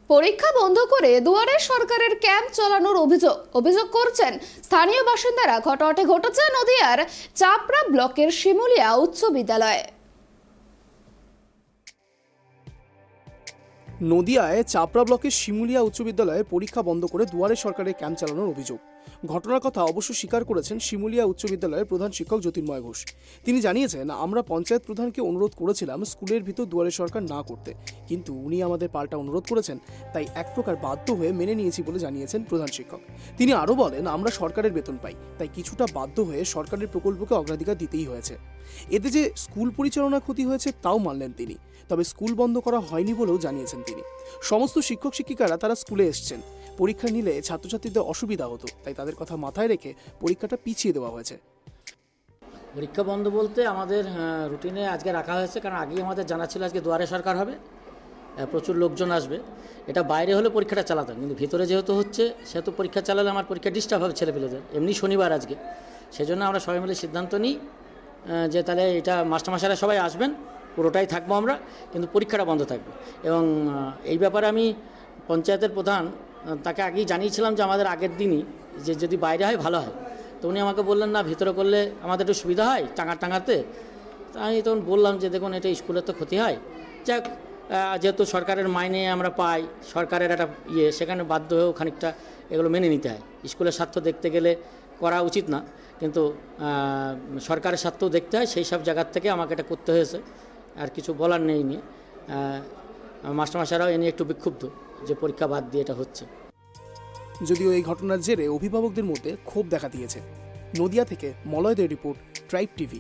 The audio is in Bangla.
পরীক্ষা বন্ধ করে দুয়ারে সরকারের ক্যাম্প চালানোর অভিযোগ করছেন স্থানীয় বাসিন্দারা। ঘটনাটি ঘটেছে নদিয়ার চাপড়া ব্লকের শিমুলিয়া উচ্চ বিদ্যালয়ে। নদিয়ায় চাপড়া ব্লকের শিমুলিয়া উচ্চ বিদ্যালয়ে পরীক্ষা বন্ধ করে দুয়ারে সরকারের ক্যাম্প চালানোর অভিযোগ। ঘটনার কথা অবশ্য স্বীকার করেছেন শিমুলিয়া উচ্চ বিদ্যালয়ের প্রধান শিক্ষক জ্যোতির্ময় ঘোষ। তিনি জানিয়েছেন, আমরা পঞ্চায়েত প্রধানকে অনুরোধ করেছিলাম স্কুলের ভিতর দুয়ারে সরকার না করতে, কিন্তু উনি আমাদের পাল্টা অনুরোধ করেছেন, তাই এক প্রকার বাধ্য হয়ে মেনে নিয়েছি বলে জানিয়েছেন প্রধান শিক্ষক। তিনি আরও বলেন, আমরা সরকারের বেতন পাই, তাই কিছুটা বাধ্য হয়ে সরকারের প্রকল্পকে অগ্রাধিকার দিতেই হয়েছে। এতে যে স্কুল পরিচালনা ক্ষতি হয়েছে তাও মানলেন তিনি, তবে স্কুল বন্ধ করা হয়নি বলেও জানিয়েছেন তিনি। সমস্ত শিক্ষক শিক্ষিকারা তারা স্কুলে এসছেন, পরীক্ষা নিলে ছাত্রছাত্রীদের অসুবিধা হতো, তাই তাদের কথা মাথায় রেখে পরীক্ষাটা পিছিয়ে দেওয়া হয়েছে। পরীক্ষা বন্ধ বলতে আমাদের রুটিনে আজকে রাখা হয়েছে, কারণ আগেই আমাদের জানা ছিল আজকে দুয়ারে সরকার হবে, প্রচুর লোকজন আসবে। এটা বাইরে হলে পরীক্ষাটা চালাতাম, কিন্তু ভিতরে যেহেতু হচ্ছে সেহেতু পরীক্ষা চালালে আমার পরীক্ষা ডিস্টার্ব হবে ছেলেপেলেদের। এমনি শনিবার আজকে, সেজন্য আমরা সবাই মিলে সিদ্ধান্ত নিই যে তাহলে এটা মাস্টারমশাইরা সবাই আসবেন, পুরোটাই থাকবো আমরা, কিন্তু পরীক্ষাটা বন্ধ থাকবে। এবং এই ব্যাপারে আমি পঞ্চায়েতের প্রধান তাকে আগেই জানিয়েছিলাম যে আমাদের আগের দিনই যে যদি বাইরে হয় ভালো হয়। তো উনি আমাকে বললেন না, ভিতরে করলে আমাদের একটু সুবিধা হয় টাঙাতে। তা আমি তখন বললাম যে দেখুন, এটা স্কুলের তো ক্ষতি হয়, যাক যেহেতু সরকারের মাইনে আমরা পাই, সরকারের একটা সেখানে বাধ্য হয়েও খানিকটা এগুলো মেনে নিতে হয়। স্কুলের স্বার্থ দেখতে গেলে করা উচিত না, কিন্তু সরকারের স্বার্থও দেখতে হয়, সেই সব জায়গার থেকে আমাকে এটা করতে হয়েছে। আর কিছু বলার নেই নিয়ে মাস্টারমশাইরাও এ নিয়ে একটু বিক্ষুব্ধ যে পরীক্ষা বাদ দিয়ে এটা হচ্ছে। যদিও এই ঘটনার জেরে অভিভাবকদের মধ্যে ক্ষোভ দেখা দিয়েছে। নদিয়া থেকে মলয়দের রিপোর্ট, ট্রাইব টিভি।